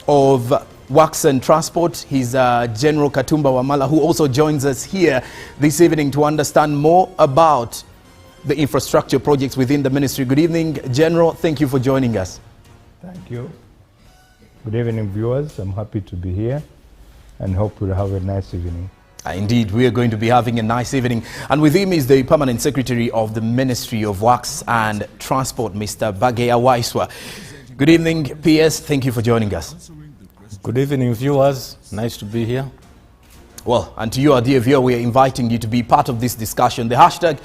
of Works and Transport. He's General Katumba Wamala, who also joins us here this evening to understand more about the infrastructure projects within the ministry. Good evening, General. Thank you for joining us. Thank you. Good evening, viewers. I'm happy to be here and hope we'll have a nice evening. Indeed, we are going to be having a nice evening. And with him is the Permanent Secretary of the Ministry of Works and Transport, Mr. Bageya Waiswa. Good evening, PS. Thank you for joining us. Good evening, viewers. Nice to be here. Well, and to you, our dear viewer, we are inviting you to be part of this discussion. The hashtag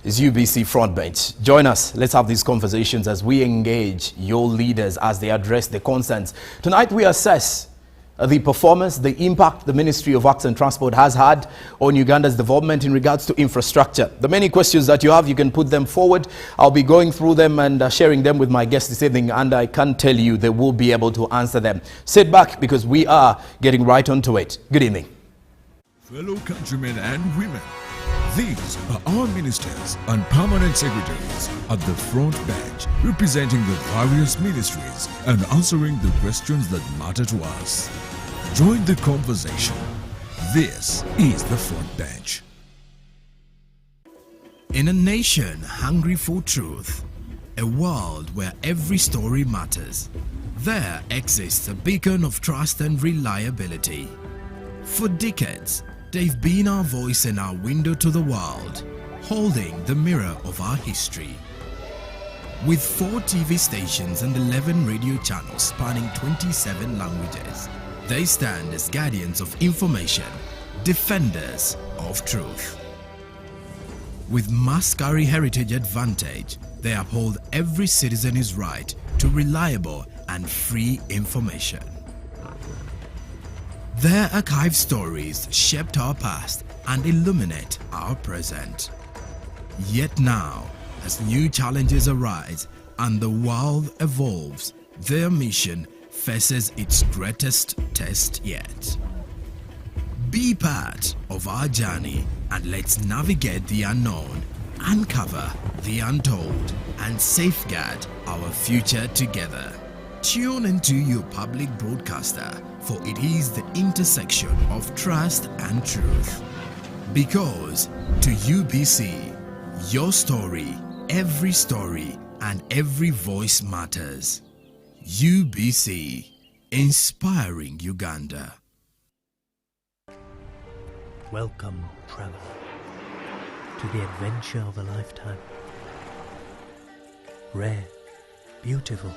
is UBC Frontbench. Join us. Let's have these conversations as we engage your leaders as they address the concerns. Tonight, we assess the performance, the impact the Ministry of Works and Transport has had on Uganda's development in regards to infrastructure. The many questions that you have, you can put them forward. I'll be going through them and sharing them with my guests this evening, and I can tell you they will be able to answer them. Sit back because we are getting right onto it. Good evening. Fellow countrymen and women, these are our ministers and permanent secretaries at the front bench, representing the various ministries and answering the questions that matter to us. Join the conversation. This is the front bench. In a nation hungry for truth, a world where every story matters, there exists a beacon of trust and reliability. For decades, they've been our voice and our window to the world, holding the mirror of our history. With 4 TV stations and 11 radio channels spanning 27 languages, they stand as guardians of information, defenders of truth. With Mascari Heritage Advantage, they uphold every citizen's right to reliable and free information. Their archived stories shaped our past and illuminate our present. Yet now, as new challenges arise and the world evolves, their mission faces its greatest test yet. Be part of our journey and let's navigate the unknown, uncover the untold, and safeguard our future together. Tune into your public broadcaster, for it is the intersection of trust and truth. Because to UBC, your story, every story, and every voice matters. UBC, inspiring Uganda. Welcome, traveler, to the adventure of a lifetime. Rare, beautiful,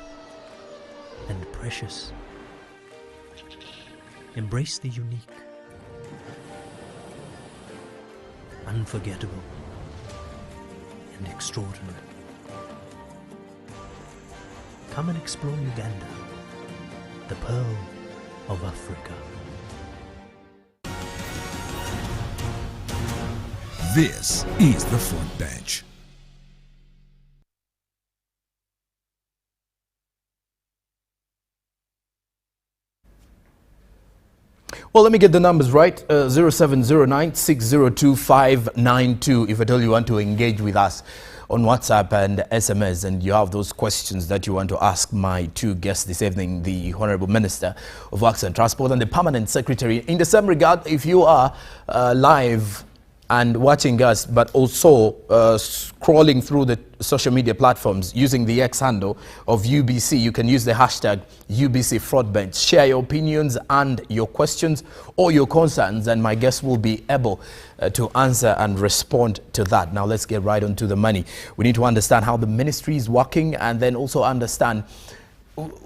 and precious. Embrace the unique, unforgettable, and extraordinary. Come and explore Uganda, the pearl of Africa. This is the front bench. Well, let me get the numbers right. 0709 602 if at all you want to engage with us on WhatsApp and SMS and you have those questions that you want to ask my 2 guests this evening, the Honorable Minister of Works and Transport and the Permanent Secretary. In the same regard, if you are live and watching us, but also scrolling through the social media platforms using the X handle of UBC, you can use the hashtag UBC Frontbench. Share your opinions and your questions or your concerns, and my guests will be able to answer and respond to that. Now let's get right on to the money. We need to understand how the ministry is working and then also understand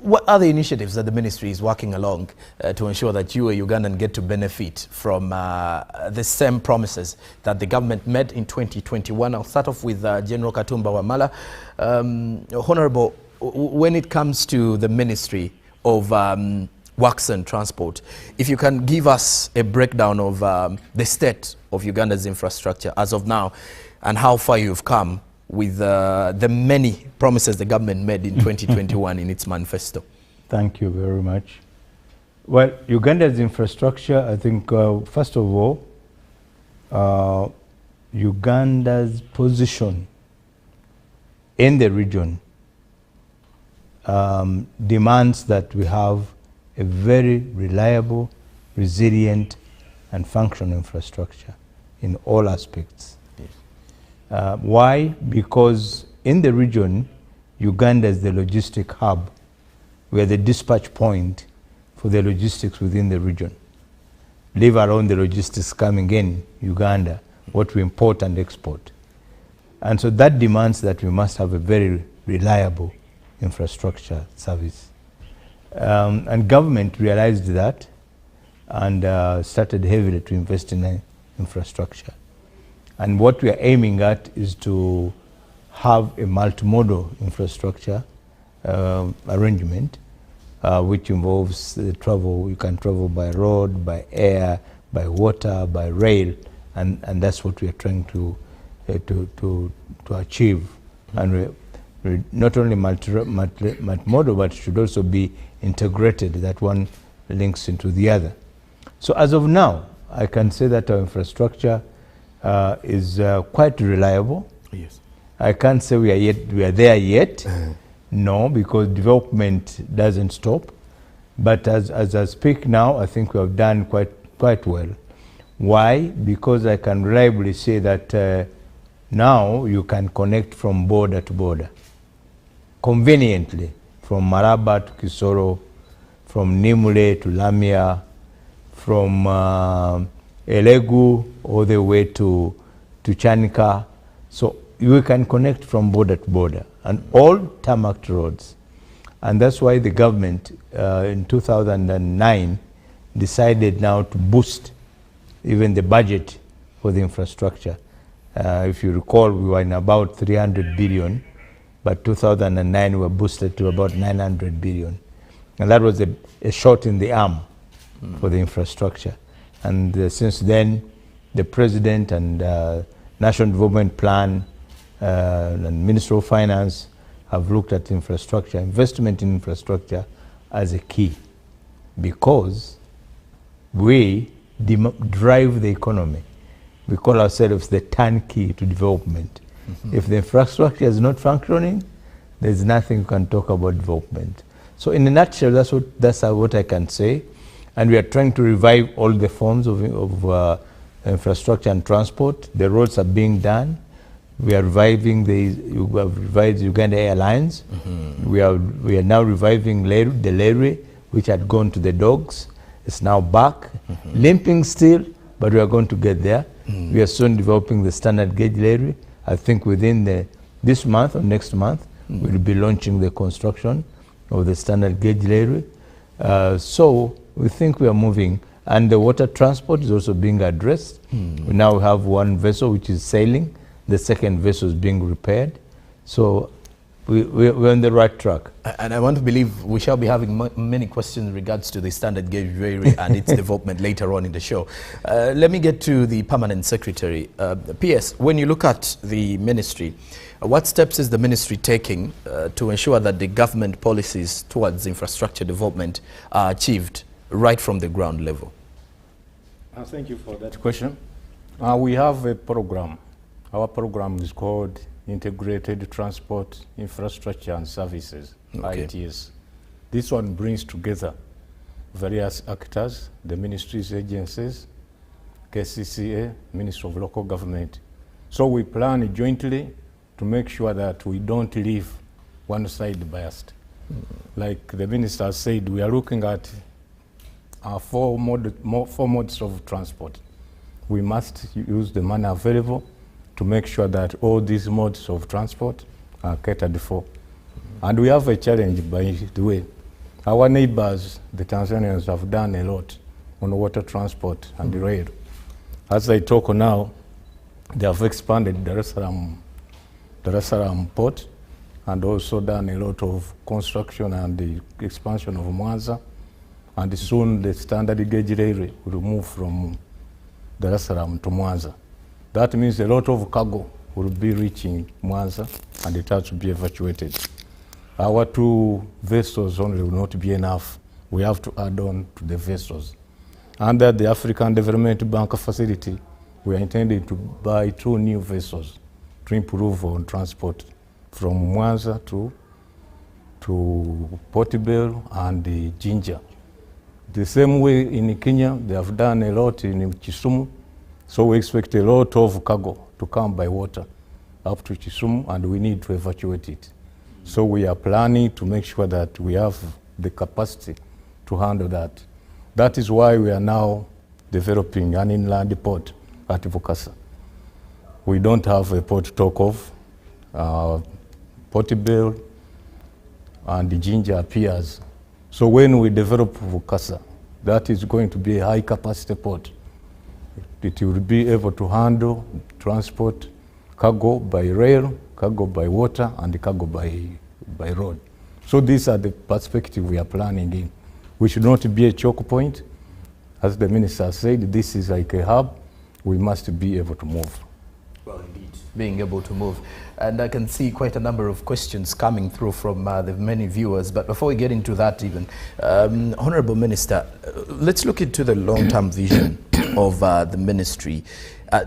what are the initiatives that the ministry is working along to ensure that you, a Ugandan, get to benefit from the same promises that the government made in 2021? I'll start off with General Katumba Wamala. Honorable, when it comes to the Ministry of Works and Transport, if you can give us a breakdown of the state of Uganda's infrastructure as of now and how far you've come with the many promises the government made in 2021 in its manifesto. Thank you very much. Well, Uganda's infrastructure, I think, first of all, Uganda's position in the region demands that we have a very reliable, resilient, and functional infrastructure in all aspects. Yes. Why? Because in the region, Uganda is the logistic hub. We are the dispatch point for the logistics within the region. Leave alone the logistics coming in Uganda, what we import and export. And so that demands that we must have a very reliable infrastructure service. And government realized that and started heavily to invest in infrastructure. And what we are aiming at is to have a multimodal infrastructure arrangement, which involves the travel. You can travel by road, by air, by water, by rail, and that's what we are trying to achieve. And we not only multimodal, but it should also be integrated, that one links into the other. So as of now, I can say that our infrastructure is quite reliable. Yes. I can't say we are there yet. No, because development doesn't stop. But as I speak now, I think we have done quite well. Why? Because I can reliably say that now you can connect from border to border conveniently, from Maraba to Kisoro, from Nimule to Lamia, from Elegu all the way to Chanika. So you can connect from border to border, and all tarmac roads. And that's why the government in 2009 decided now to boost even the budget for the infrastructure. If you recall, we were in about 300 billion, but 2009 we were boosted to about 900 billion. And that was a shot in the arm for the infrastructure. And since then, the President and National Development Plan and Ministry of Finance have looked at infrastructure, investment in infrastructure as a key, because we drive the economy. We call ourselves the turnkey to development. If the infrastructure is not functioning, there's nothing you can talk about development. So in a nutshell, that's what I can say. And we are trying to revive all the forms of infrastructure and transport. The roads are being done. We are reviving we have revived Uganda Airlines. We are now reviving the Lere, which had gone to the dogs. It's now back, limping still, but we are going to get there. We are soon developing the standard gauge Lere. I think within this month or next month, we'll be launching the construction of the standard gauge Lere. So we think we are moving. And the water transport is also being addressed. We now have one vessel which is sailing. The second vessel is being repaired. So we're on the right track. And I want to believe we shall be having many questions in regards to the standard gauge railway and its development later on in the show. Let me get to the Permanent Secretary. PS, when you look at the ministry, what steps is the ministry taking to ensure that the government policies towards infrastructure development are achieved right from the ground level? Thank you for that question. We have a program. Our program is called Integrated Transport Infrastructure and Services, ITS. This one brings together various actors, the ministries, agencies, KCCA, Ministry of Local Government. So we plan jointly to make sure that we don't leave one side biased. Like the minister said, we are looking at four modes of transport. We must use the money available to make sure that all these modes of transport are catered for. And we have a challenge, by the way. Our neighbors, the Tanzanians, have done a lot on water transport and rail. As I talk now, they have expanded Dar es Salaam port and also done a lot of construction and the expansion of Mwanza. And soon the standard gauge railway will move from Dar es Salaam to Mwanza. That means a lot of cargo will be reaching Mwanza and it has to be evacuated. Our 2 vessels only will not be enough. We have to add on to the vessels. Under the African Development Bank facility, we are intending to buy 2 new vessels to improve on transport from Mwanza to Portobello and Jinja. The same way in Kenya, they have done a lot in Kisumu. So we expect a lot of cargo to come by water up to Kisumu, and we need to evacuate it. So we are planning to make sure that we have the capacity to handle that. That is why we are now developing an inland port at Vukasa. We don't have a port to talk of. Portable and Ginger appears. So when we develop Vukasa, that is going to be a high capacity port. It will be able to handle, transport cargo by rail, cargo by water, and cargo by road. So these are the perspective we are planning in. We should not be a choke point. As the minister said, this is like a hub. We must be able to move. Well, indeed, being able to move. And I can see quite a number of questions coming through from the many viewers. But before we get into that even, Honorable Minister, let's look into the long-term vision of the ministry.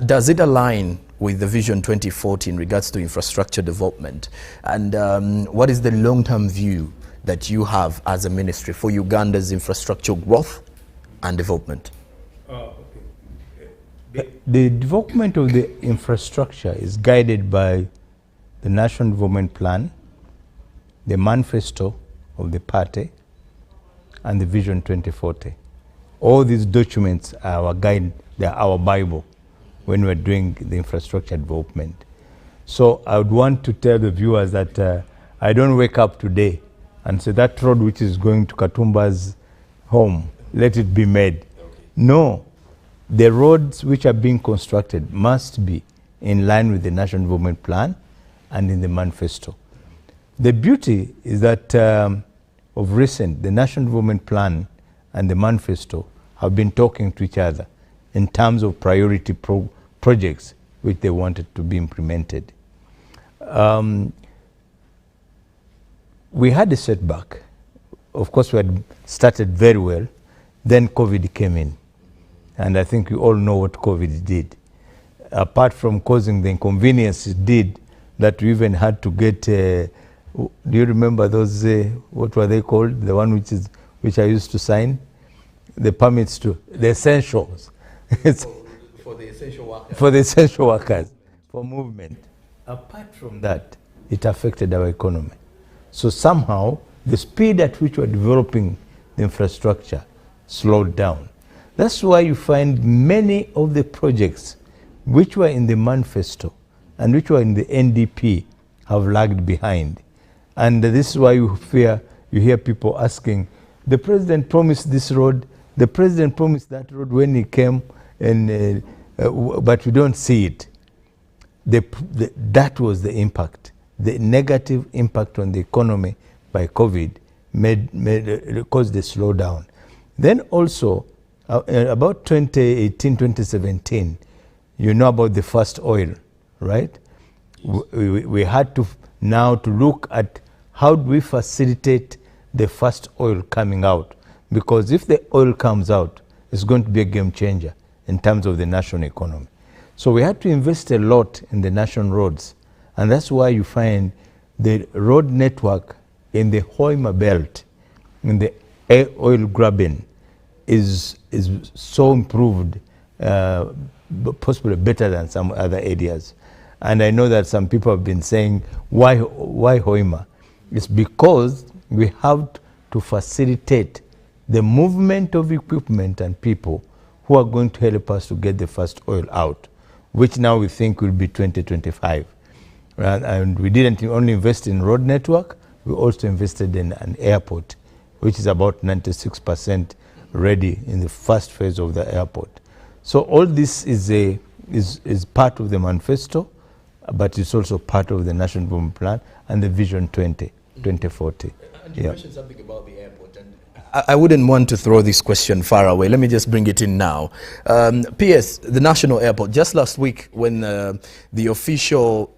Does it align with the Vision 2040 in regards to infrastructure development? And what is the long-term view that you have as a ministry for Uganda's infrastructure growth and development? The development of the infrastructure is guided by the National Development Plan, the manifesto of the party, and the Vision 2040. All these documents are our guide, they are our Bible when we're doing the infrastructure development. So I would want to tell the viewers that I don't wake up today and say that road which is going to Katumba's home, let it be made. No, the roads which are being constructed must be in line with the National Development Plan and in the manifesto. The beauty is that of recent, the National Development Plan and the manifesto have been talking to each other in terms of priority projects which they wanted to be implemented. We had a setback. Of course, we had started very well. Then COVID came in. And I think you all know what COVID did. Apart from causing the inconvenience it did, that we even had to get, do you remember those, what were they called? The one which I used to sign? The permits to, the essentials. For the essential workers. For the essential workers, for movement. Apart from that, it affected our economy. So somehow, the speed at which we're developing the infrastructure slowed down. That's why you find many of the projects which were in the manifesto and which were in the NDP have lagged behind. And this is why you hear people asking, the president promised this road, the president promised that road when he came, and but we don't see it. That was the impact. The negative impact on the economy by COVID caused the slowdown. Then also, about 2018, 2017, you know about the first oil, right? Yes. We had to now to look at how do we facilitate the first oil coming out, because if the oil comes out, it's going to be a game changer in terms of the national economy. So we had to invest a lot in the national roads, and that's why you find the road network in the Hoima belt, in the oil graben, is so improved, possibly better than some other areas. And I know that some people have been saying, why Hoima? It's because we have to facilitate the movement of equipment and people who are going to help us to get the first oil out, which now we think will be 2025. And we didn't only invest in road network, we also invested in an airport, which is about 96% ready in the first phase of the airport. So all this is part of the manifesto, but it's also part of the National Development Plan and the Vision 2040. And you mentioned something about the airport, and I wouldn't want to throw this question far away. Let me just bring it in now. PS, the National Airport, just last week when the official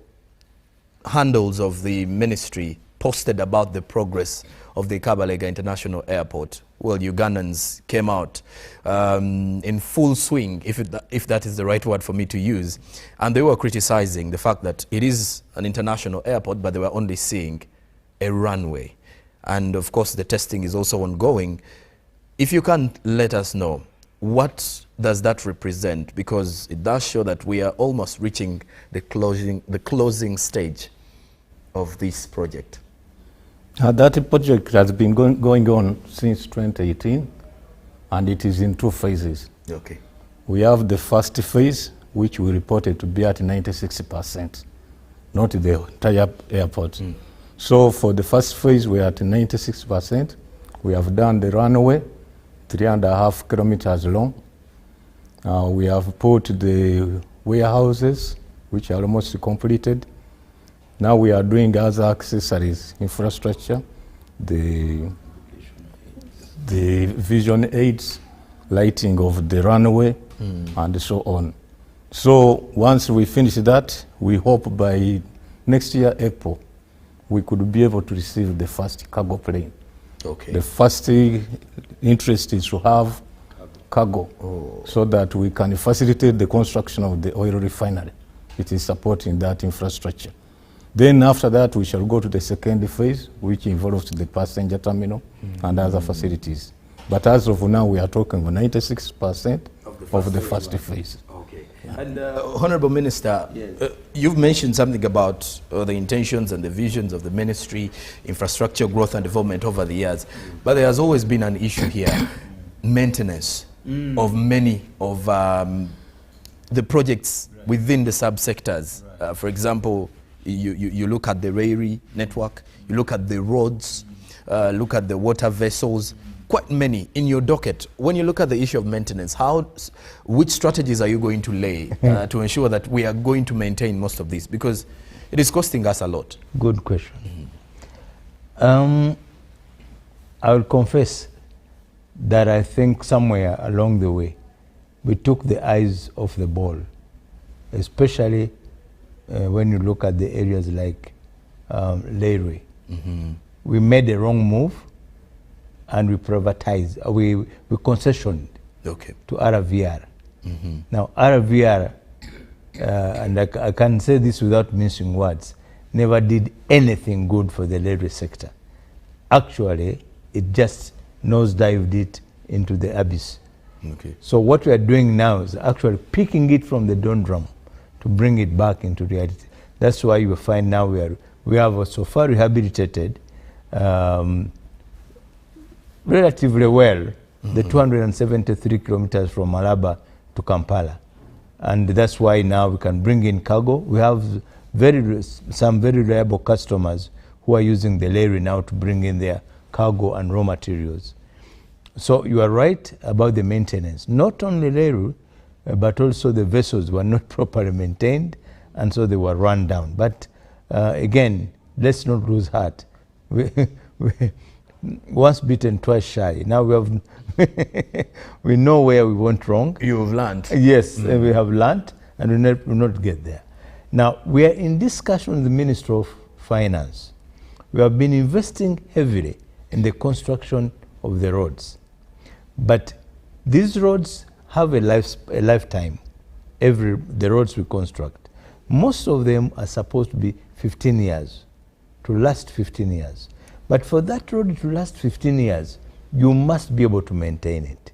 handles of the ministry posted about the progress of the Kabalega International Airport, well, Ugandans came out in full swing, if that is the right word for me to use, and they were criticizing the fact that it is an international airport, but they were only seeing a runway. And of course, the testing is also ongoing. If you can let us know, what does that represent? Because it does show that we are almost reaching the closing stage of this project. That project has been going on since 2018, and it is in 2 phases. Okay. We have the first phase, which we reported to be at 96%, not the entire airport. So for the first phase, we are at 96%. We have done the runway, 3.5 kilometers long. We have put the warehouses, which are almost completed. Now we are doing other accessories, infrastructure, the vision aids, lighting of the runway, and so on. So once we finish that, we hope by next year, April, we could be able to receive the first cargo plane. Okay. The first interest is to have cargo, so that we can facilitate the construction of the oil refinery. It is supporting that infrastructure. Then after that, we shall go to the second phase, which involves the passenger terminal and other facilities. But as of now, we are talking 96% of the first phase. Okay. And Honorable Minister, you've mentioned something about the intentions and the visions of the ministry, infrastructure growth and development over the years. But there has always been an issue here, maintenance of many of the projects within the subsectors. For example, you look at the railway network, you look at the roads, look at the water vessels, quite many in your docket. When you look at the issue of maintenance, which strategies are you going to lay to ensure that we are going to maintain most of this? Because it is costing us a lot. Good question. I will confess that I think somewhere along the way, we took the eyes off the ball, especially when you look at the areas like railway. We made a wrong move, and we privatized, we concessioned to RVR. Now RVR, and I can say this without mincing words, never did anything good for the railway sector. Actually, it just nosedived it into the abyss. So what we are doing now is actually picking it from the doldrum to bring it back into reality. That's why you find now we have so far rehabilitated relatively well the 273 kilometers from Malaba to Kampala. And that's why now we can bring in cargo. We have some very reliable customers who are using the railway now to bring in their cargo and raw materials. So you are right about the maintenance. Not only railway, but also the vessels were not properly maintained, and so they were run down. But again, let's not lose heart. Once bitten, twice shy. Now we have we know where we went wrong. You have learned. Yes, we have learned, and we will not get there. Now we are in discussion with the Minister of Finance. We have been investing heavily in the construction of the roads, but these roads have a lifetime. The roads we construct, most of them are supposed to be 15 years, to last 15 years. But for that road to last 15 years, you must be able to maintain it.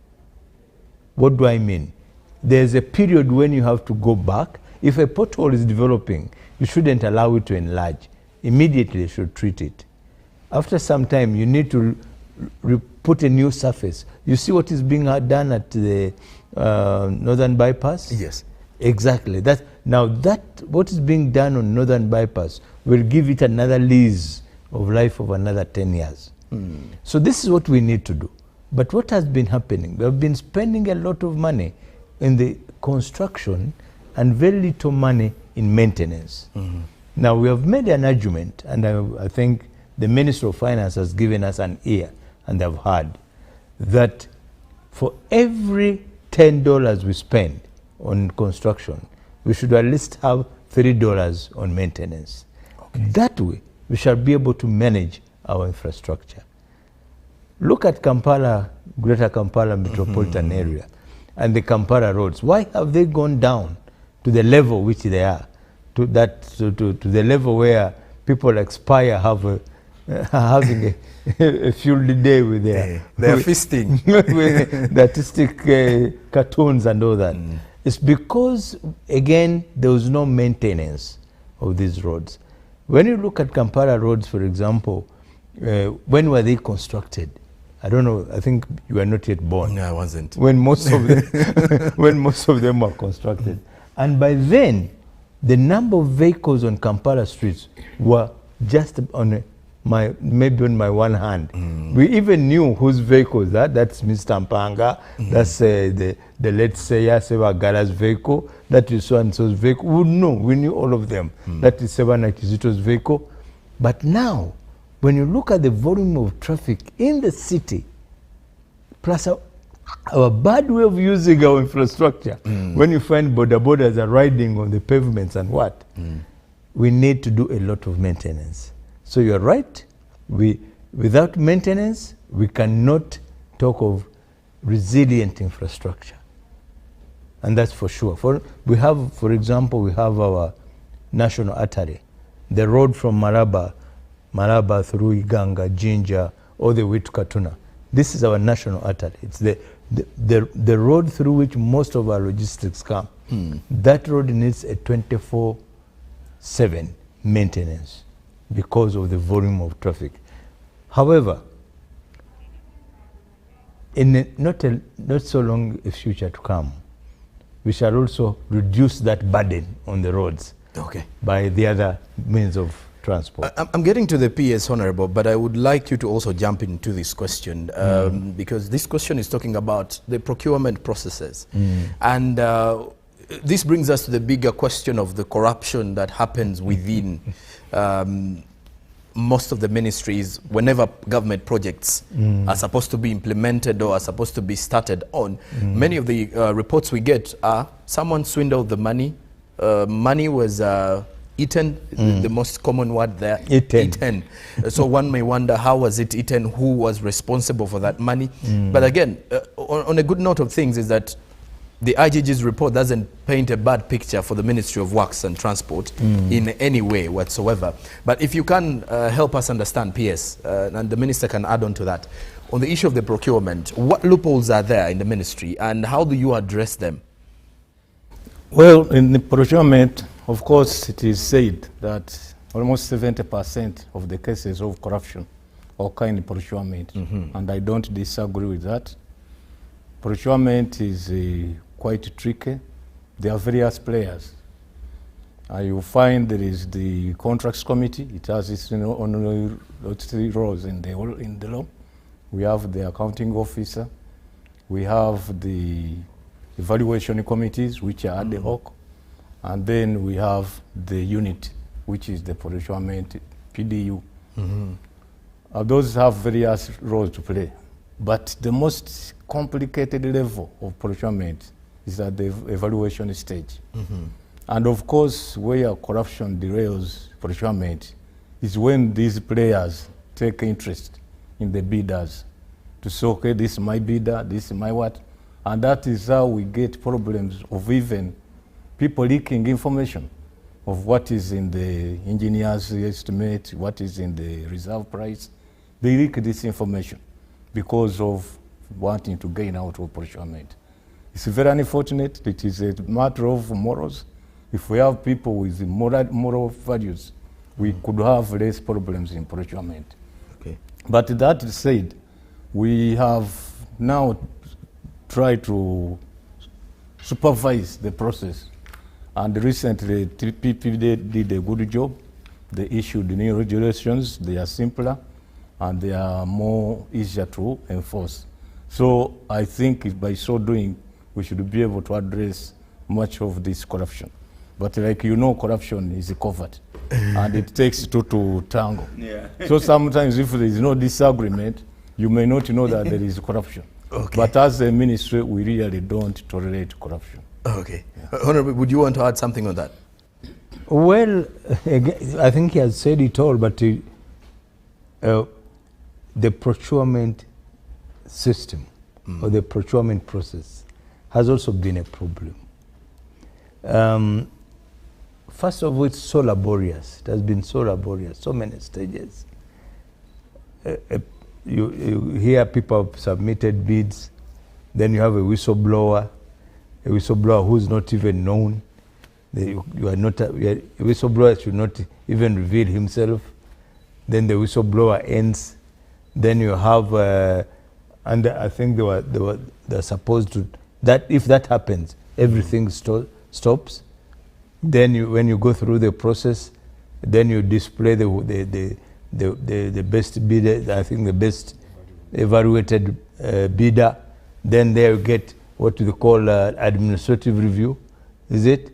What do I mean? There's a period when you have to go back. If a pothole is developing, you shouldn't allow it to enlarge. Immediately you should treat it. After some time, you need to put a new surface. You see what is being done at the Northern Bypass? Yes. Exactly. Now what is being done on Northern Bypass will give it another lease of life of another 10 years. So this is what we need to do. But what has been happening? We have been spending a lot of money in the construction and very little money in maintenance. Now we have made an argument, and I think the Minister of Finance has given us an ear, and they've heard that for every $10 we spend on construction, we should at least have $3 on maintenance. That way, we shall be able to manage our infrastructure. Look at Kampala, Greater Kampala metropolitan area, and the Kampala roads. Why have they gone down to the level which they are, to the level where people expire, have having a field day with they're feasting. with the artistic cartoons and all that. It's because, again, there was no maintenance of these roads. When you look at Kampala roads, for example, when were they constructed? I don't know. I think you were not yet born. No, I wasn't. When most of them, when most of them were constructed, and by then, the number of vehicles on Kampala streets were just on maybe on my one hand. We even knew whose vehicles that. That's Mr. Mpanga. That's the let's say Sebagala's vehicle. That is so and so's vehicle. We know. We knew all of them. That is Sebana Kizito's vehicle. But now, when you look at the volume of traffic in the city, plus our bad way of using our infrastructure, when you find border borders are riding on the pavements and what, we need to do a lot of maintenance. So you're right, without maintenance, we cannot talk of resilient infrastructure. And that's for sure. For example, we have our national artery, the road from Maraba through Iganga, Jinja, all the way to Katuna. This is our national artery. It's the road through which most of our logistics come. That road needs a 24/7 maintenance because of the volume of traffic. However, in not so long a future to come, we shall also reduce that burden on the roads by the other means of transport. I'm getting to the PS, Honorable, but I would like you to also jump into this question because this question is talking about the procurement processes. And this brings us to the bigger question of the corruption that happens within most of the ministries whenever government projects are supposed to be implemented or are supposed to be started on. Many of the reports we get are someone swindled the money. Money was eaten, the most common word there, eaten. So one may wonder, how was it eaten? Who was responsible for that money? But again, on a good note of things is that the IGG's report doesn't paint a bad picture for the Ministry of Works and Transport in any way whatsoever. But if you can help us understand, PS, and the Minister can add on to that, on the issue of the procurement, what loopholes are there in the Ministry and how do you address them? Well, in the procurement, of course, it is said that almost 70% of the cases of corruption occur in procurement, and I don't disagree with that. Procurement is quite tricky. There are various players. You find there is the contracts committee. It has its own roles in the law. We have the accounting officer. We have the evaluation committees, which are ad hoc. And then we have the unit, which is the procurement PDU. Those have various roles to play. But the most complicated level of procurement is at the evaluation stage. And of course, where corruption derails procurement is when these players take interest in the bidders to say, okay, this is my bidder, this is my what. And that is how we get problems of even people leaking information of what is in the engineer's estimate, what is in the reserve price. They leak this information because of wanting to gain out of procurement. It's very unfortunate. It is a matter of morals. If we have people with moral values, we could have less problems in procurement. But that said, we have now tried to supervise the process. And recently, TPP did a good job. They issued new regulations. They are simpler and they are more easier to enforce. So I think if by so doing, we should be able to address much of this corruption. But like you know, corruption is covert and it takes two to tango. So sometimes if there is no disagreement, you may not know that there is corruption. But as a ministry, we really don't tolerate corruption. Honorable, would you want to add something on that? Well, again, I think he has said it all, but the procurement system or the procurement process has also been a problem. First of all, it's so laborious. It has been so laborious, so many stages. you hear people have submitted bids, then you have a whistleblower who's not even known. A whistleblower should not even reveal himself. Then the whistleblower ends. Then you have, and I think they're supposed to, that if that happens, everything stops. Then when you go through the process, then you display the best bidder, I think the best evaluated bidder. Then they get what we call administrative review, is it?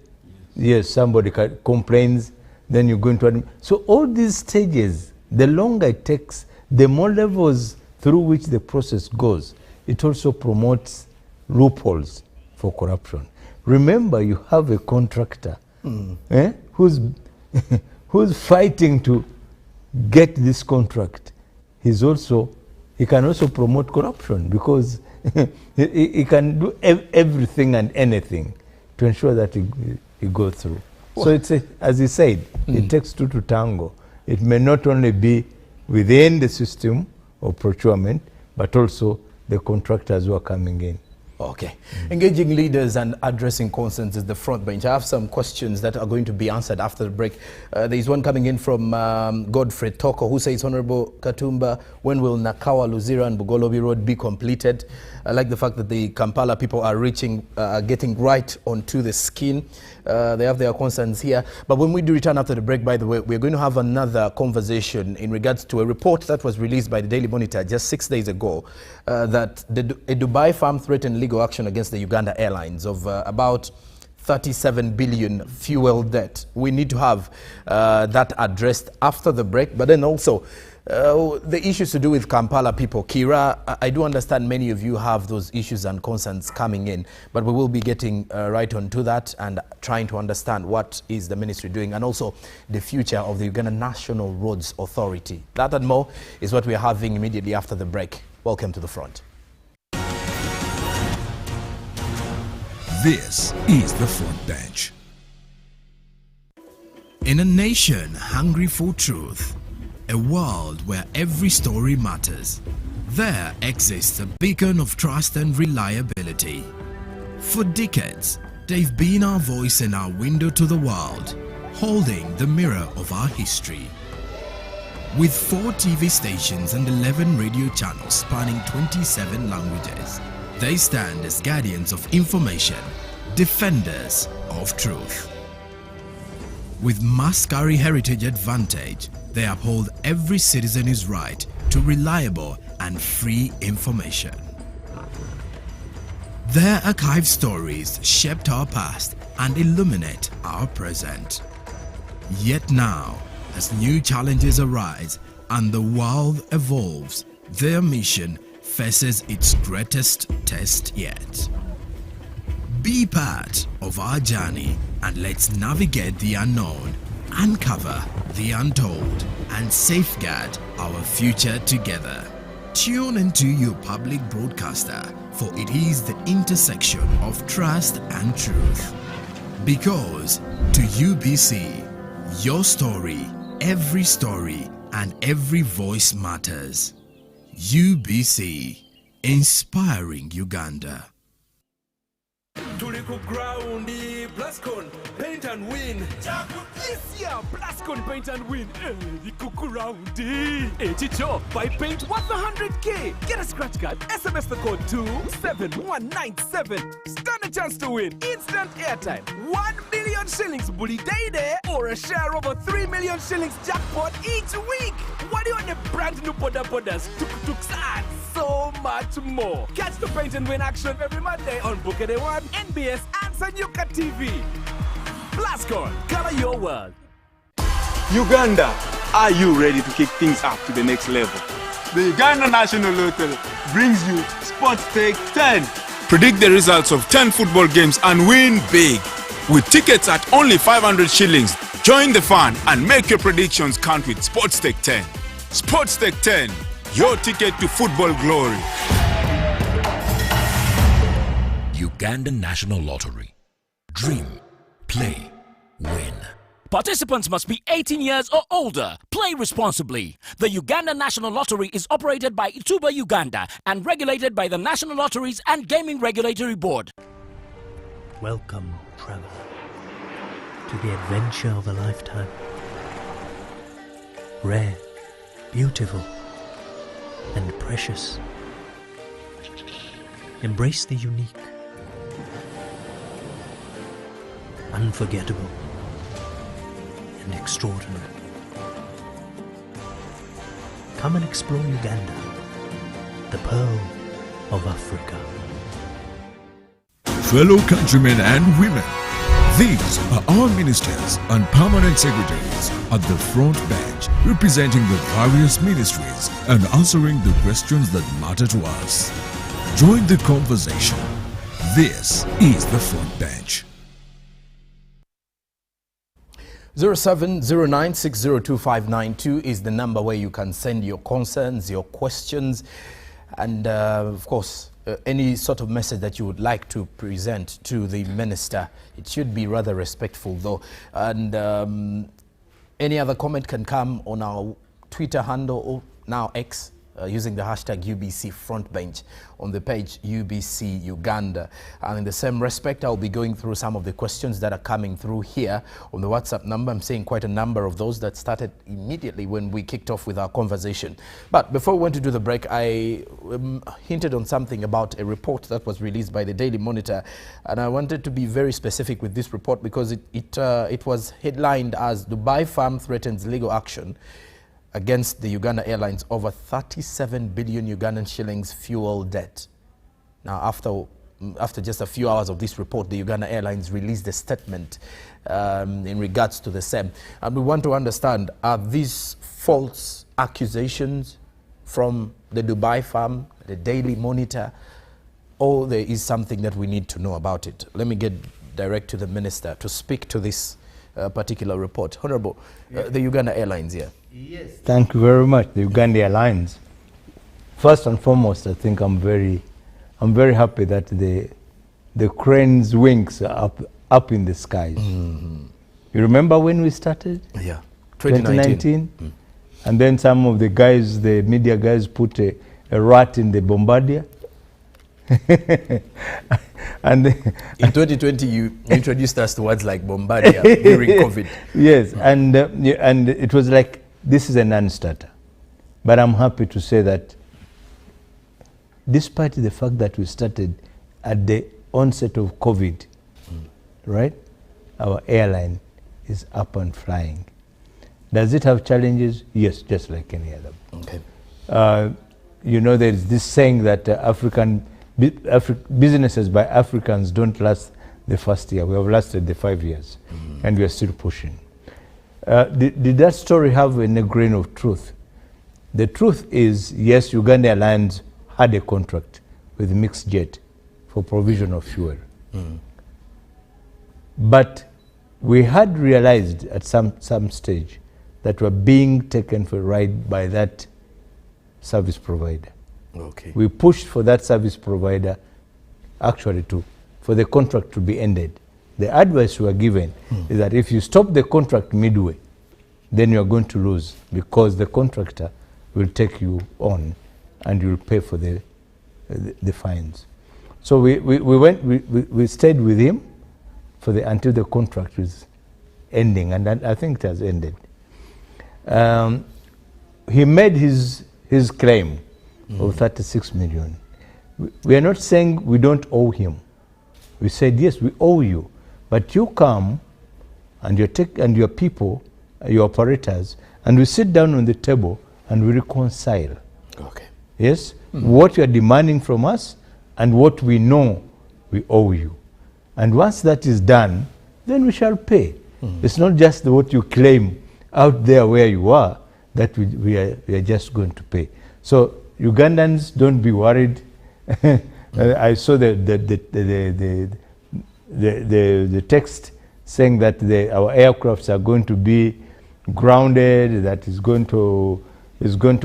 Yes, somebody complains, then you go into so all these stages, the longer it takes, the more levels through which the process goes. It also promotes loopholes for corruption. Remember, you have a contractor who's fighting to get this contract. He can also promote corruption because he can do everything and anything to ensure that he goes through. So it's as he said, it takes two to tango. It may not only be within the system of procurement, but also the contractors who are coming in. Okay. Engaging leaders and addressing concerns is the front bench. I have some questions that are going to be answered after the break. There is one coming in from Godfrey Toko, who says, Honorable Katumba, when will Nakawa, Luzira and Bugolobi Road be completed? I like the fact that the Kampala people are getting right onto the skin. They have their concerns here. But when we do return after the break, by the way, we're going to have another conversation in regards to a report that was released by the Daily Monitor just 6 days ago that a Dubai firm threatened legal action against the Uganda Airlines of about 37 billion fuel debt. We need to have that addressed after the break, but then also the issues to do with Kampala people. Kira, I do understand many of you have those issues and concerns coming in, but we will be getting right onto that and trying to understand what is the ministry doing and also the future of the Uganda National Roads Authority. That and more is what we are having immediately after the break. Welcome to the front. This is the front bench. In a nation hungry for truth, a world where every story matters, there exists a beacon of trust and reliability. For decades, they've been our voice and our window to the world, holding the mirror of our history. With 4 TV stations and 11 radio channels spanning 27 languages, they stand as guardians of information, defenders of truth. With Mascari Heritage Advantage, they uphold every citizen's right to reliable and free information. Their archive stories shaped our past and illuminate our present. Yet now, as new challenges arise and the world evolves, their mission faces its greatest test yet. Be part of our journey and let's navigate the unknown, uncover the untold, and safeguard our future together. Tune into your public broadcaster, for it is the intersection of trust and truth. Because to UBC, your story, and every voice matters. UBC, inspiring Uganda. Tuliko groundi, Plascon, paint and win. This year, Plascon paint and win. Tuliko groundi. Chicho, buy paint worth 100K. Get a scratch card. SMS the code to 7197. Stand a chance to win instant airtime, 1 million shillings bully day there, or a share of a 3 million shillings jackpot each week. What do you want the brand new bodas, tuk-tuks, and so much more? Catch the paint and win action every Monday on Bukede One, NBS, and Sanyuka TV. Plascon, color your world. Uganda, are you ready to kick things up to the next level? The Uganda National Lottery brings you Sports Take 10. Predict the results of 10 football games and win big. With tickets at only 500 shillings, join the fun and make your predictions count with Sports Take 10. Sports Take 10, your ticket to football glory. Uganda National Lottery. Dream, play, win. Participants must be 18 years or older. Play responsibly. The Uganda National Lottery is operated by Ituba Uganda and regulated by the National Lotteries and Gaming Regulatory Board. Welcome, traveler, to the adventure of a lifetime. Rare, beautiful, and precious. Embrace the unique, unforgettable, and extraordinary. Come and explore Uganda, the Pearl of Africa. Fellow countrymen and women, these are our ministers and permanent secretaries at the front bench, representing the various ministries and answering the questions that matter to us. Join the conversation. This is the front bench. 0709602592 is the number where you can send your concerns, your questions, and of course, any sort of message that you would like to present to the minister. It should be rather respectful though. And any other comment can come on our Twitter handle, or now X, using the hashtag UBC Frontbench on the page UBC Uganda. And in the same respect, I'll be going through some of the questions that are coming through here on the WhatsApp number. I'm seeing quite a number of those that started immediately when we kicked off with our conversation. But before we went to do the break, I hinted on something about a report that was released by the Daily Monitor. And I wanted to be very specific with this report because it was headlined as Dubai Firm Threatens Legal Action against the Uganda Airlines over 37 billion Ugandan shillings fuel debt. Now, after just a few hours of this report, the Uganda Airlines released a statement in regards to the same. And we want to understand, are these false accusations from the Dubai Firm, the Daily Monitor, or there is something that we need to know about it? Let me get direct to the Minister to speak to this particular report. Honorable, the Uganda Airlines here. Yes. Thank you very much, the Uganda Airlines. First and foremost, I think I'm very happy that the crane's wings are up in the skies. Mm-hmm. You remember when we started? Yeah, 2019. And then some of the guys, the media guys, put a rat in the bombardier. And in 2020, you introduced us to words like bombardier during COVID. Yes, and it was like, this is a non-starter. But I'm happy to say that despite the fact that we started at the onset of COVID, right, our airline is up and flying. Does it have challenges? Yes, just like any other. Okay. You know, there's this saying that businesses by Africans don't last the first year. We have lasted the 5 years, and we are still pushing. Did that story have any grain of truth? The truth is, yes, Uganda Airlines had a contract with Mixed Jet for provision of fuel. But we had realized at some stage that we're being taken for a ride by that service provider. Okay. We pushed for that service provider actually for the contract to be ended. The advice we were given is that if you stop the contract midway, then you are going to lose because the contractor will take you on and you'll pay for the fines. So we stayed with him until the contract was ending, and I think it has ended. He made his claim of 36 million. We are not saying we don't owe him. We said, yes, we owe you, but you come and your people, your operators, and we sit down on the table and we reconcile. Okay. Yes? What you are demanding from us and what we know we owe you. And once that is done, then we shall pay. It's not just what you claim out there where you are that we are just going to pay. So Ugandans, don't be worried. I saw the text saying that our aircrafts are going to be grounded, that is going to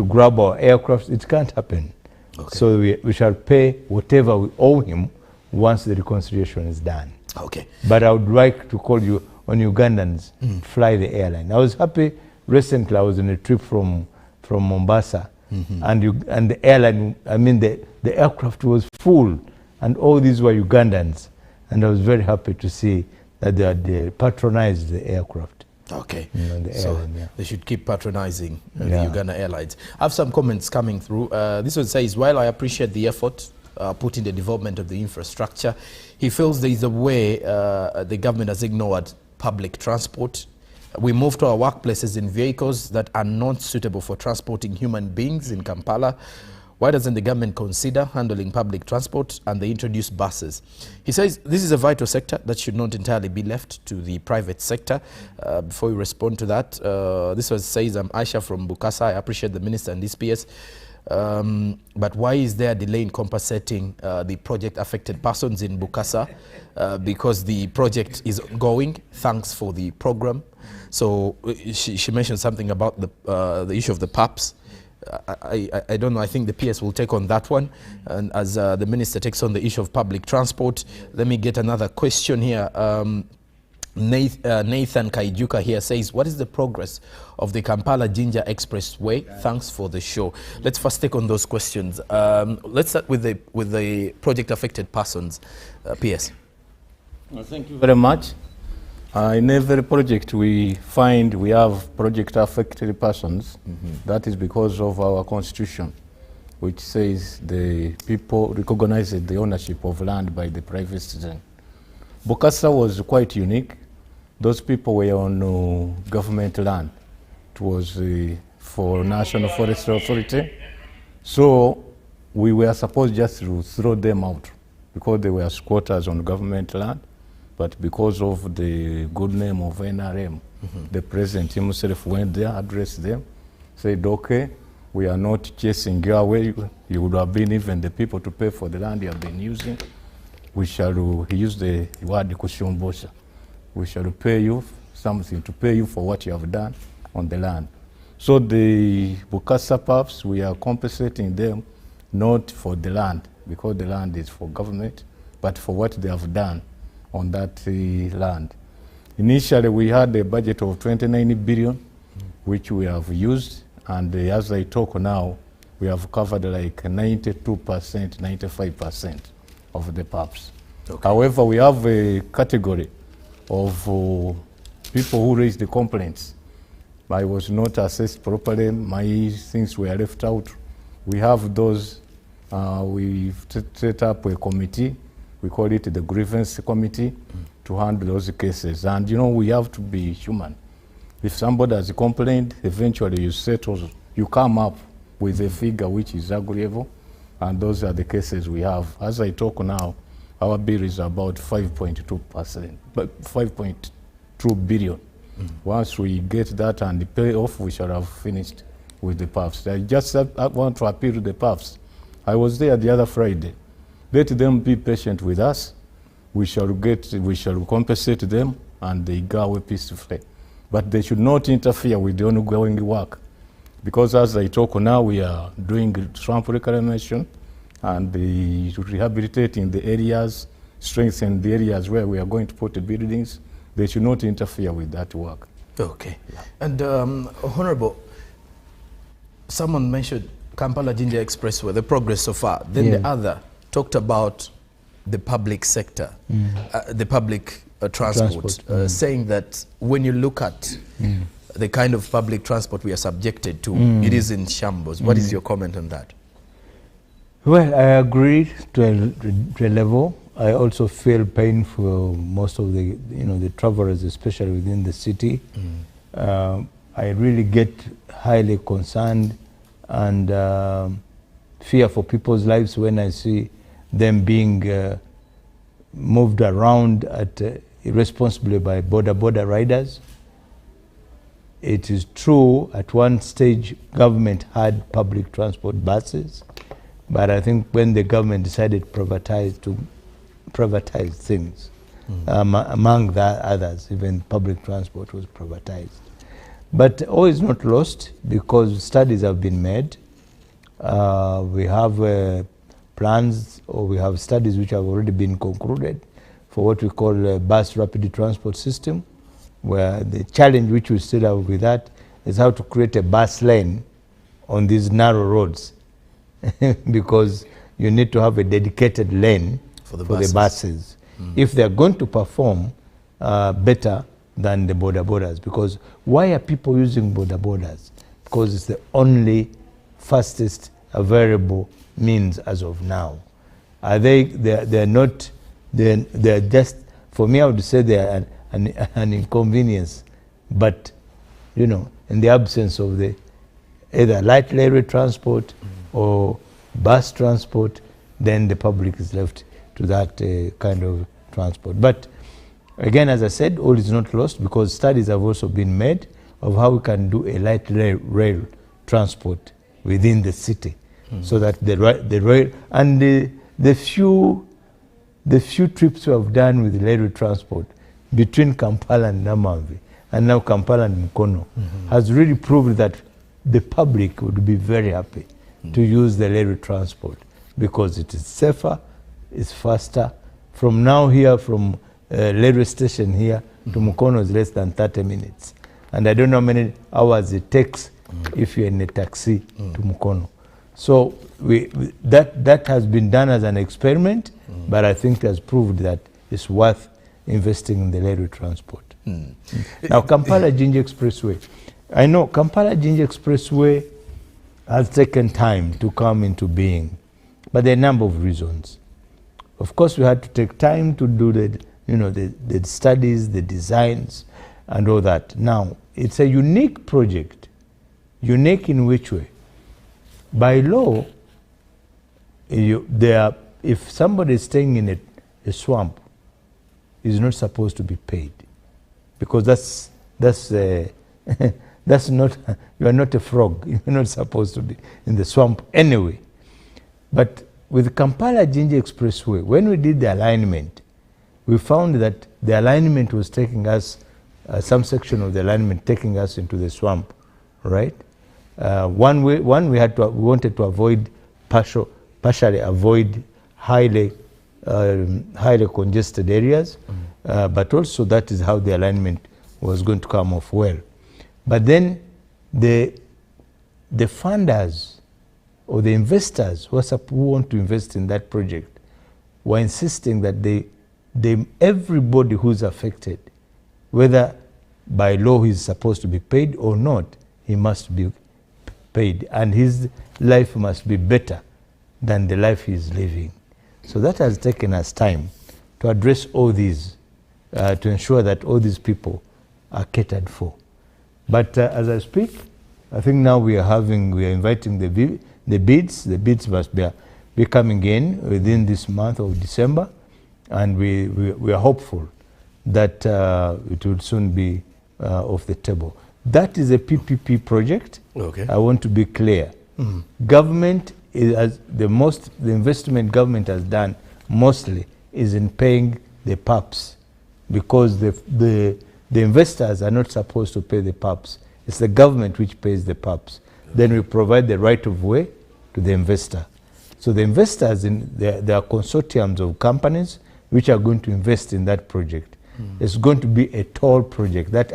grab our aircrafts. It can't happen. Okay. So we shall pay whatever we owe him once the reconciliation is done. Okay. But I would like to call you on Ugandans fly the airline. I was happy recently. I was on a trip from Mombasa, and the airline, I mean the aircraft was full, and all these were Ugandans, and I was very happy to see that they patronized the aircraft. Okay, the so airline, they should keep patronizing the Uganda Airlines. I have some comments coming through. This one says, while I appreciate the effort put in the development of the infrastructure, he feels there is a way the government has ignored public transport. We move to our workplaces in vehicles that are not suitable for transporting human beings in Kampala. Why doesn't the government consider handling public transport and they introduce buses? He says this is a vital sector that should not entirely be left to the private sector. Before we respond to that, this one says, I'm Aisha from Bukasa. I appreciate the minister and this PS. But why is there a delay in compensating the project affected persons in Bukasa? Because the project is ongoing. Thanks for the program. So she mentioned something about the issue of the PAPs. I don't know. I think the PS will take on that one. And as the minister takes on the issue of public transport, let me get another question here. Nathan Kaijuka here says, what is the progress of the Kampala-Jinja Expressway? Thanks for the show. Let's first take on those questions. Let's start with the project affected persons. PS. Well, thank you very much. In every project we find we have project affected persons. That is because of our constitution, which says the people recognize the ownership of land by the private citizen. Bukasa was quite unique. Those people were on government land. It was for National Forestry Authority. So we were supposed just to throw them out because they were squatters on government land. But because of the good name of NRM, the president himself went there, addressed them, said, okay, we are not chasing you away. You would have been even the people to pay for the land you have been using. We shall, he used the word kushumbosha. We shall pay you something to pay you for what you have done on the land. So the Bukasa PAPs, we are compensating them not for the land, because the land is for government, but for what they have done on that land. Initially, we had a budget of 29 billion, which we have used, and as I talk now, we have covered like 92%, 95% of the PAPs. Okay. However, we have a category of people who raised the complaints. I was not assessed properly, my things were left out. We have those, we've set up a committee. We call it the grievance committee to handle those cases. And you know, we have to be human. If somebody has complained, eventually you settle, you come up with a figure which is agreeable, and those are the cases we have. As I talk now, our bill is about 5.2%, but 5.2 billion. Once we get that and pay off, we shall have finished with the PAFs. I just want to appeal to the PAFs. I was there the other Friday. Let them be patient with us. We shall compensate them, and they go away peacefully. But they should not interfere with the ongoing work. Because as I talk now, we are doing swamp reclamation and rehabilitating the areas, strengthening the areas where we are going to put the buildings. They should not interfere with that work. Okay. Yeah. And Honorable, someone mentioned Kampala-Jinja Expressway, the progress so far. Then the other talked about the public sector, the public transport, saying that when you look at the kind of public transport we are subjected to, it is in shambles. What is your comment on that? Well, I agree to a level. I also feel pain for most of the, the travelers, especially within the city. I really get highly concerned and fear for people's lives when I see them being moved around irresponsibly by border riders. It is true, at one stage, government had public transport buses, but I think when the government decided to privatize things, among the others, even public transport was privatized. But all is not lost, because studies have been made. We have plans, or we have studies which have already been concluded for what we call a bus rapid transport system, where the challenge which we still have with that is how to create a bus lane on these narrow roads because you need to have a dedicated lane for the buses. If they're going to perform better than the borders. Because why are people using borders? Because it's the only fastest available means as of now. Are they're not, they're just, for me I would say they're an inconvenience, but you know, in the absence of the either light railway transport or bus transport, then the public is left to that kind of transport. But again, as I said, all is not lost because studies have also been made of how we can do a light rail transport within the city, so that the rail and the few trips we have done with railway transport between Kampala and Namamvi, and now Kampala and Mukono, has really proved that the public would be very happy to use the railway transport because it is safer, it's faster. From now here, from railway station here to Mukono is less than 30 minutes. And I don't know how many hours it takes if you're in a taxi to Mukono. So that has been done as an experiment, but I think it has proved that it's worth investing in the railway transport. Now, Kampala-Jinja Expressway. I know Kampala-Jinja Expressway has taken time to come into being, but there are a number of reasons. Of course, we had to take time to do the studies, the designs, and all that. Now, it's a unique project. Unique in which way? By law, if somebody is staying in a swamp, is not supposed to be paid, because that's not, you are not a frog. You're not supposed to be in the swamp anyway. But with Kampala-Jinja Expressway, when we did the alignment, we found that the alignment was taking us, some section of the alignment taking us into the swamp, right? One we wanted to avoid, partially avoid highly congested areas, but also that is how the alignment was going to come off well. But then the funders or the investors who want to invest in that project were insisting that everybody who's affected, whether by law he's supposed to be paid or not, he must be paid, and his life must be better than the life he's living. So that has taken us time to address all these, to ensure that all these people are catered for. But as I speak, I think now we are inviting the bids. The bids must be coming in within this month of December, and we are hopeful that it will soon be off the table. That is a PPP project. Okay. I want to be clear. Government the investment government has done mostly is in paying the PAPs, because the investors are not supposed to pay the PAPs. It's the government which pays the PAPs. Then we provide the right of way to the investor. So the investors, there are consortiums of companies which are going to invest in that project. It's going to be a toll project. That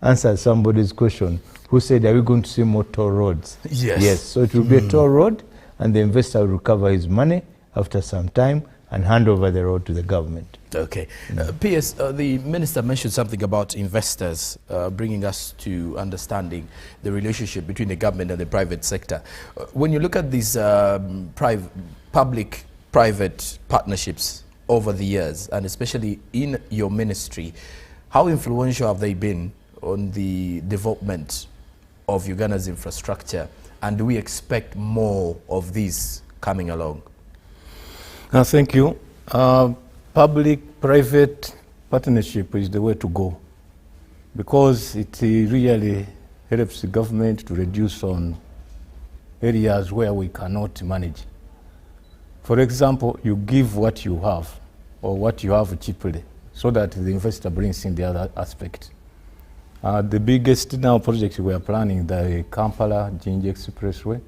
answers somebody's question who said, are we going to see more toll roads? Yes. Yes, so it will be a toll road, and the investor will recover his money after some time and hand over the road to the government. Okay. PS, the minister mentioned something about investors, bringing us to understanding the relationship between the government and the private sector. When you look at these public-private partnerships over the years, and especially in your ministry, how influential have they been on the development of Uganda's infrastructure, and do we expect more of these coming along? Thank you. Public-private partnership is the way to go, because it really helps the government to reduce on areas where we cannot manage. For example, you give what you have, or what you have cheaply, so that the investor brings in the other aspect. The biggest now project we are planning, the Kampala-Jinja Expressway,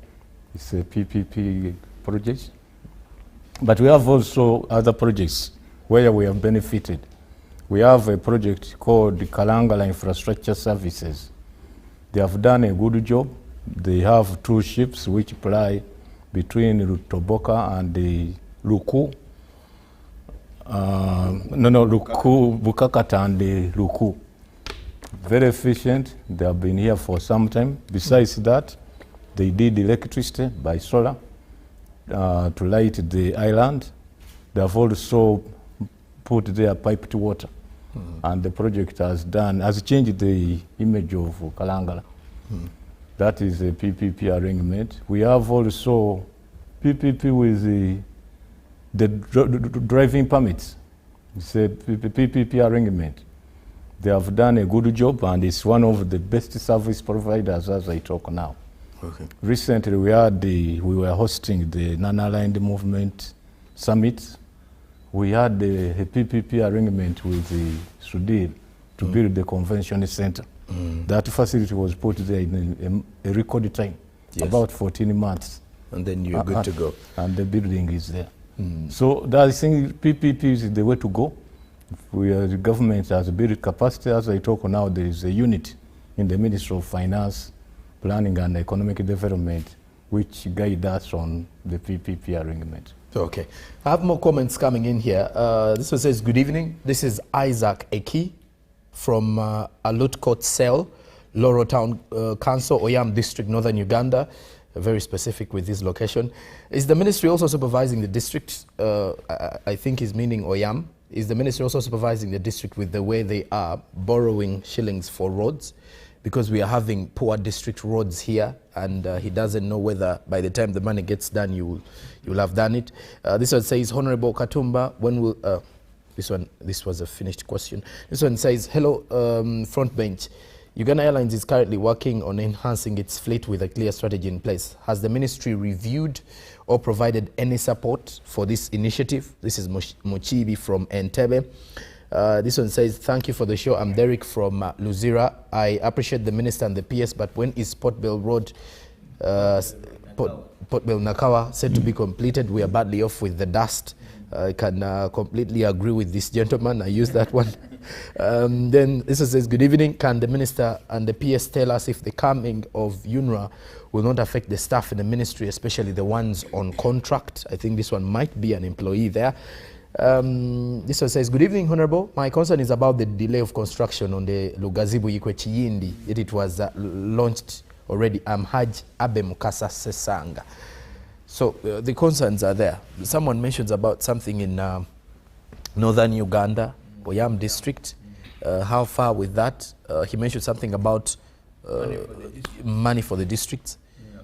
it's a PPP project. But we have also other projects where we have benefited. We have a project called the Kalangala Infrastructure Services. They have done a good job. They have 2 ships which ply between Rutoboka and the Luku. Bukakata and the Luku. Very efficient. They have been here for some time. Besides that, they did electricity by solar to light the island. They have also put their piped water. And the project has changed the image of Kalangala. That is a PPP arrangement. We have also PPP with the driving permits. It's a PPP arrangement. They have done a good job, and it's one of the best service providers as I talk now. Okay. Recently, we were hosting the Non-Aligned Movement Summit. We had a PPP arrangement with the Sudan to build the convention center. That facility was put there in a record time, about 14 months. And then you're good to go. And the building is there. So I think PPP is the way to go. The government has built capacity. As I talk now, there is a unit in the Ministry of Finance, Planning and Economic Development, which guide us on the PPP arrangement. Okay. I have more comments coming in here. This one says, good evening. This is Isaac Eki from Alutkot Cell, Loro Town Council, Oyam District, Northern Uganda. Very specific with this location. Is the ministry also supervising the district? I think he's meaning Oyam. Is the ministry also supervising the district with the way they are borrowing shillings for roads? Because we are having poor district roads here, and he doesn't know whether by the time the money gets done, you will have done it. This one says, Honorable Katumba, when will... this was a finished question. This one says, hello, front bench. Uganda Airlines is currently working on enhancing its fleet with a clear strategy in place. Has the ministry reviewed or provided any support for this initiative? This is Mochibi from Entebbe. This one says, thank you for the show. I'm Derek from Luzira. I appreciate the minister and the PS, but when is Port Bell Road, Port Bell Nakawa said to be completed? We are badly off with the dust. I can completely agree with this gentleman. I use that one. Then this says, good evening. Can the minister and the PS tell us if the coming of UNRWA will not affect the staff in the ministry, especially the ones on contract? I think this one might be an employee there. This one says, good evening, Honorable. My concern is about the delay of construction on the Lugazibu Yikwe Chiyindi. It was launched already. Haj Abe Mukasa Sesanga. So the concerns are there. Someone mentions about something in northern Uganda, Oyam district. How far with that? He mentioned something about money for the districts. Yeah.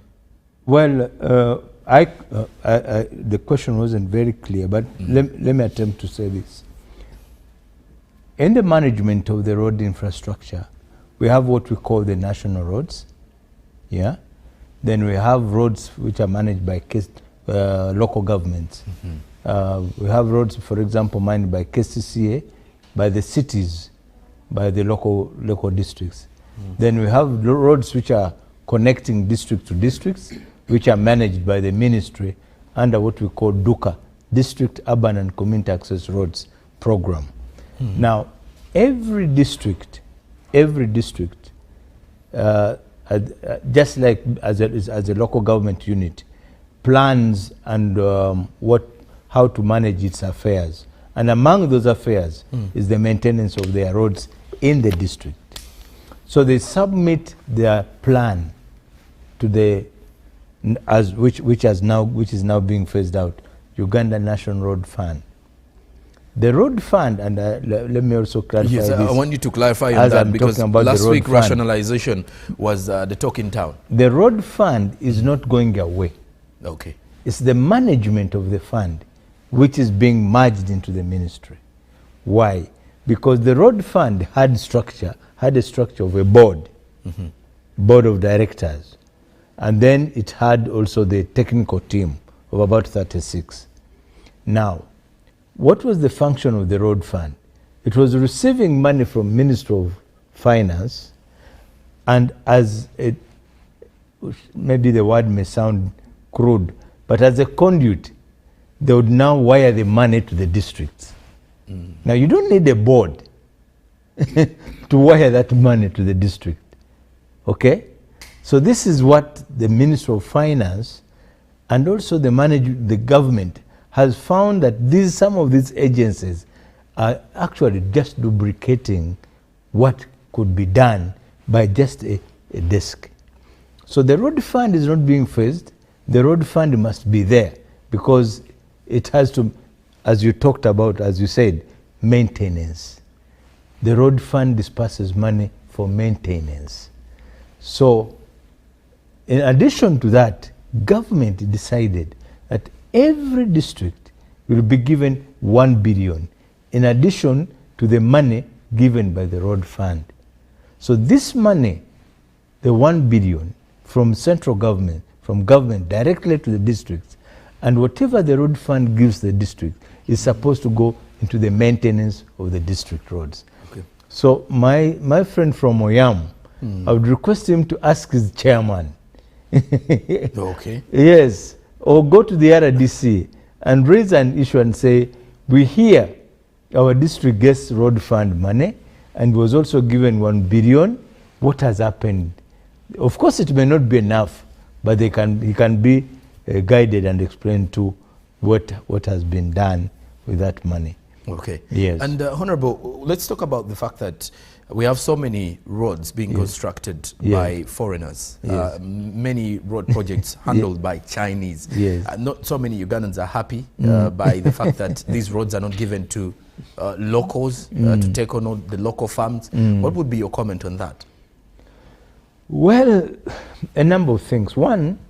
Well, the question wasn't very clear, but let me attempt to say this. In the management of the road infrastructure, we have what we call the national roads. Yeah. Then we have roads which are managed by local governments. We have roads, for example, managed by KCCA, by the cities, by the local districts. Then we have roads which are connecting district to districts, which are managed by the ministry under what we call DUCA, District Urban and Community Access Roads Program. Now, every district, just like as a local government unit, plans and how to manage its affairs. And among those affairs is the maintenance of their roads in the district. So they submit their plan to the which is now being phased out, Uganda National Road Fund. The road fund, and let me also clarify this. I want you to clarify on that, because last week rationalization was the talk in town. The road fund is not going away. Okay. It's the management of the fund which is being merged into the ministry. Why? Because the road fund had a structure of a board, board of directors, and then it had also the technical team of about 36. Now, what was the function of the road fund? It was receiving money from Ministry of Finance, and as maybe the word may sound crude, but as a conduit, they would now wire the money to the districts. Now, you don't need a board to wire that money to the district. Okay? So this is what the Minister of Finance and also the government has found, that some of these agencies are actually just duplicating what could be done by just a desk. So the road fund is not being phased. The road fund must be there because it has to, as you talked about, as you said, maintenance. The road fund disperses money for maintenance. So in addition to that, government decided that every district will be given 1 billion in addition to the money given by the road fund. So this money, the 1 billion from central government, from government directly to the districts, and whatever the road fund gives the district is supposed to go into the maintenance of the district roads. Okay. So my friend from Oyam, I would request him to ask his chairman. Okay. Yes, or go to the RDC and raise an issue and say, we hear our district gets road fund money and was also given 1 billion. What has happened? Of course, it may not be enough, but he can be guided and explained to what has been done with that money. Okay. Yes. And Honorable, let's talk about the fact that we have so many roads being constructed by foreigners. Yes. Many road projects handled by Chinese. Yes. Not so many Ugandans are happy by the fact that these roads are not given to locals to take on the local farms. What would be your comment on that? Well, a number of things. One,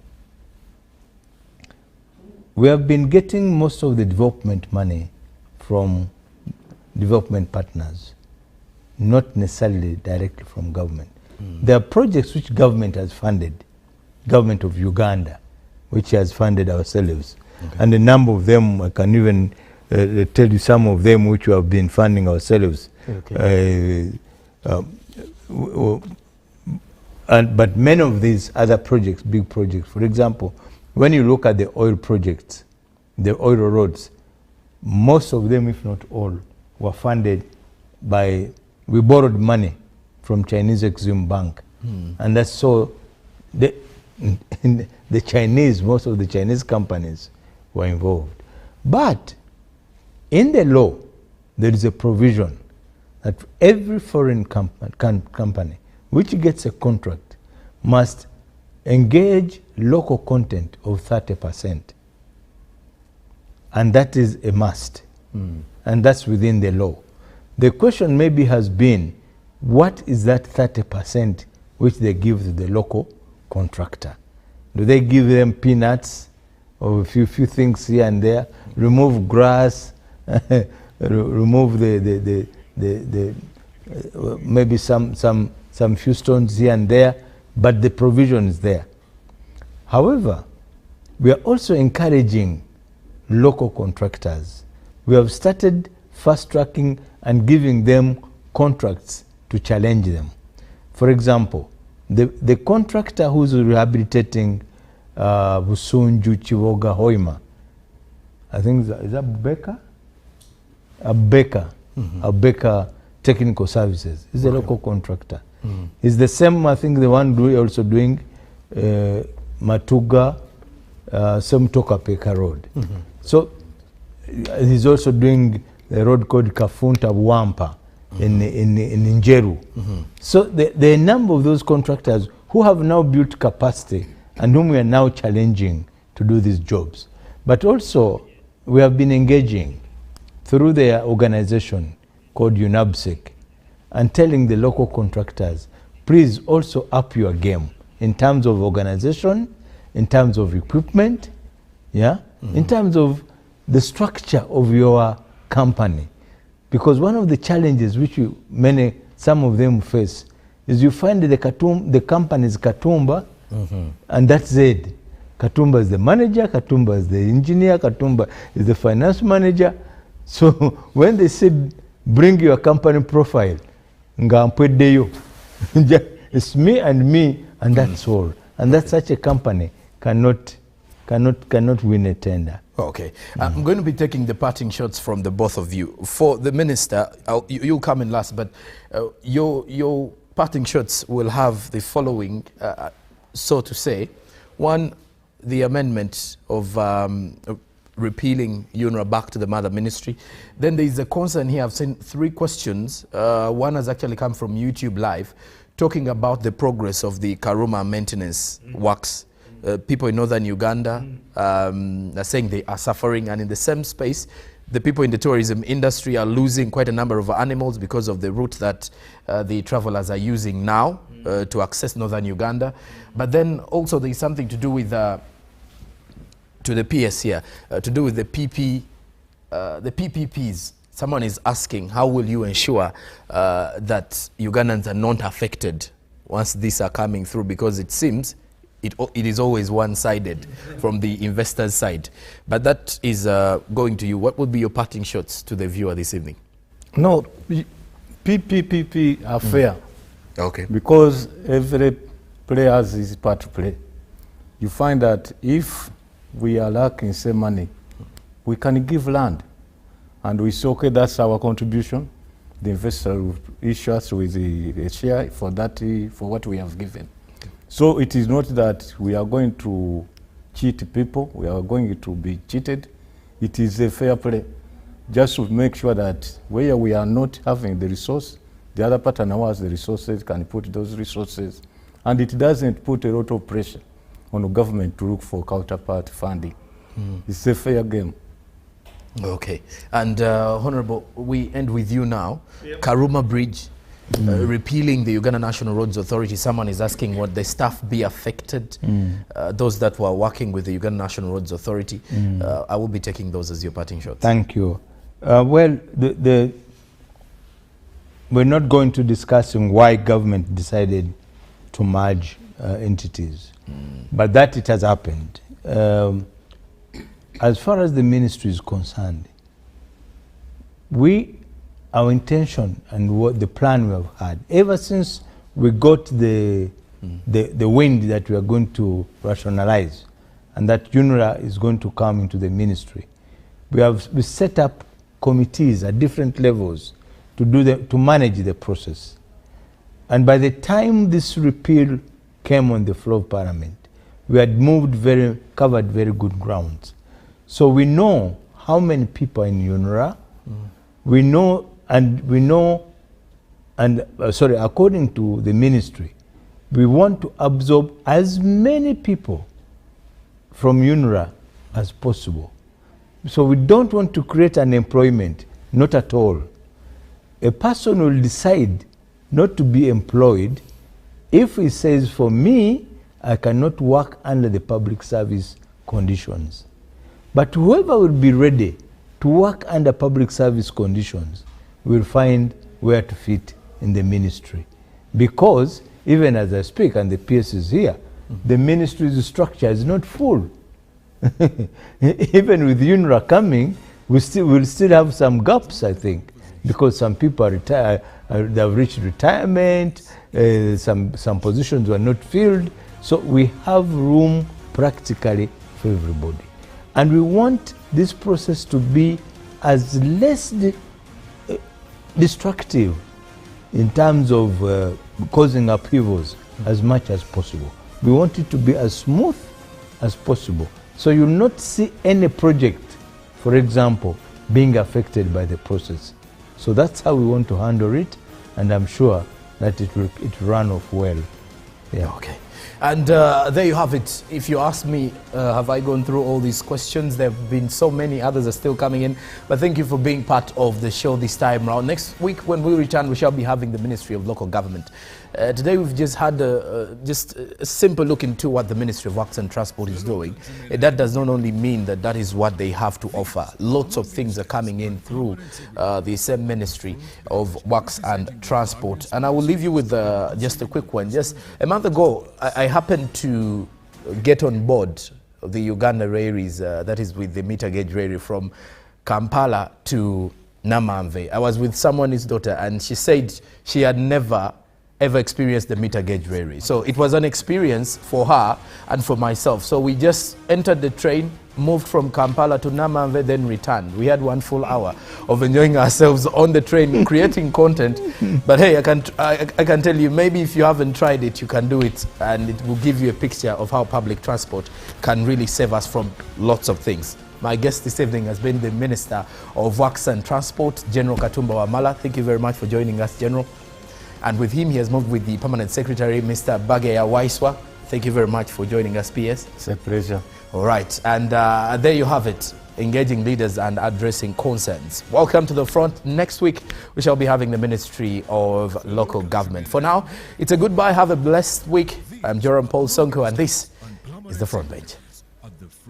we have been getting most of the development money from development partners, not necessarily directly from government. There are projects which government has funded, government of Uganda, which has funded ourselves. Okay. And a number of them, I can even tell you some of them which we have been funding ourselves. Okay. But many of these other projects, big projects, for example, when you look at the oil projects, the oil roads, most of them, if not all, were funded by, we borrowed money from Chinese Exim Bank. And that's so, the Chinese, most of the Chinese companies were involved. But in the law, there is a provision that every foreign company which gets a contract must engage local content of 30%. And that is a must. And that's within the law. The question maybe has been, what is that 30% which they give to the local contractor? Do they give them peanuts or a few things here and there, remove grass, remove maybe some few stones here and there, but the provision is there. However, we are also encouraging local contractors. We have started fast-tracking and giving them contracts to challenge them. For example, the contractor who's rehabilitating Busunju, Chivoga, Hoima, I think, is that Becker? Becker Technical Services is a local contractor. It's the same, I think, the one also doing Matuga, Semtoka Peka Road. So he's also doing a road called Kafunta Wampa in Njeru. So there are a number of those contractors who have now built capacity and whom we are now challenging to do these jobs. But also, we have been engaging through their organization called UNABSEC and telling the local contractors, please also up your game in terms of organization, in terms of equipment, in terms of the structure of your company. Because one of the challenges which some of them face is you find the company is Katumba, and that's it. Katumba is the manager, Katumba is the engineer, Katumba is the finance manager. So when they said, bring your company profile, it's me, and that's all. And that such a company cannot cannot win a tender. Okay. I'm going to be taking the parting shots from the both of you. For the minister, you'll come in last, but your parting shots will have the following, so to say. One, the amendment of repealing UNRWA back to the mother ministry. Then there is a concern here. I've seen 3 questions. One has actually come from YouTube Live, talking about the progress of the Karuma maintenance works. People in northern Uganda are saying they are suffering, and in the same space, the people in the tourism industry are losing quite a number of animals because of the route that the travelers are using now to access northern Uganda. But then also there is something to do with, to the PS here, to do with the PPPs. Someone is asking, how will you ensure that Ugandans are not affected once these are coming through? Because it seems it is always one-sided from the investor's side. But that is going to you. What would be your parting shots to the viewer this evening? No, PPP are fair. Okay. Because every player has his part to play. You find that if we are lacking some money, we can give land. And we say, okay, that's our contribution. The investor will issue us with a share for that, for what we have given. So it is not that we are going to cheat people, we are going to be cheated. It is a fair play. Just to make sure that where we are not having the resource, the other partner who has the resources can put those resources. And it doesn't put a lot of pressure on the government to look for counterpart funding. It's a fair game. Okay. And Honorable, we end with you now. Yep. Karuma Bridge. Repealing the Uganda National Roads Authority. Someone is asking, would the staff be affected? Those that were working with the Uganda National Roads Authority. I will be taking those as your parting shots. Thank you. Well, we're not going to discussing why government decided to merge entities, but that it has happened. As far as the ministry is concerned, our intention and what the plan we have had, ever since we got the wind that we are going to rationalize and that UNRWA is going to come into the ministry, we set up committees at different levels to manage the process. And by the time this repeal came on the floor of Parliament, we had covered very good grounds. So we know how many people are in UNRWA. We know, according to the ministry, we want to absorb as many people from UNRWA as possible. So we don't want to create unemployment, not at all. A person will decide not to be employed if he says, for me, I cannot work under the public service conditions. But whoever will be ready to work under public service conditions will find where to fit in the ministry. Because even as I speak, and the PS is here, the ministry's structure is not full. Even with UNRWA coming, we'll still have some gaps, I think, because some people they have reached retirement, some positions were not filled. So we have room practically for everybody. And we want this process to be as less destructive in terms of causing upheavals as much as possible. We want it to be as smooth as possible. So you'll not see any project, for example, being affected by the process. So that's how we want to handle it, and I'm sure that it will run off well. Yeah. Okay. And there you have it. If you ask me, have I gone through all these questions? There have been so many, others are still coming in. But thank you for being part of the show this time around. Next week when we return, we shall be having the Ministry of Local Government. Today we've just had just a simple look into what the Ministry of Works and Transport is doing. That does not only mean that that is what they have to offer. Lots of things are coming in through the same Ministry of Works and Transport. And I will leave you with just a quick one. Just a month ago, I happened to get on board the Uganda Railways, that is with the meter gauge railway from Kampala to Namamve. I was with someone's daughter, and she said she had never ever experienced the meter gauge railway. So it was an experience for her and for myself. So we just entered the train, moved from Kampala to Namamve, then returned. We had 1 full hour of enjoying ourselves on the train, creating content. But hey, I can tell you, maybe if you haven't tried it, you can do it, and it will give you a picture of how public transport can really save us from lots of things. My guest this evening has been the Minister of Works and Transport, General Katumba Wamala. Thank you very much for joining us, General. And with him, he has moved with the Permanent Secretary, Mr. Bageya Waiswa. Thank you very much for joining us, PS. It's a pleasure. All right, and there you have it, engaging leaders and addressing concerns. Welcome to the front. Next week, we shall be having the Ministry of Local Government. For now, it's a goodbye. Have a blessed week. I'm JORAM SSONKO, and this is the Front Bench.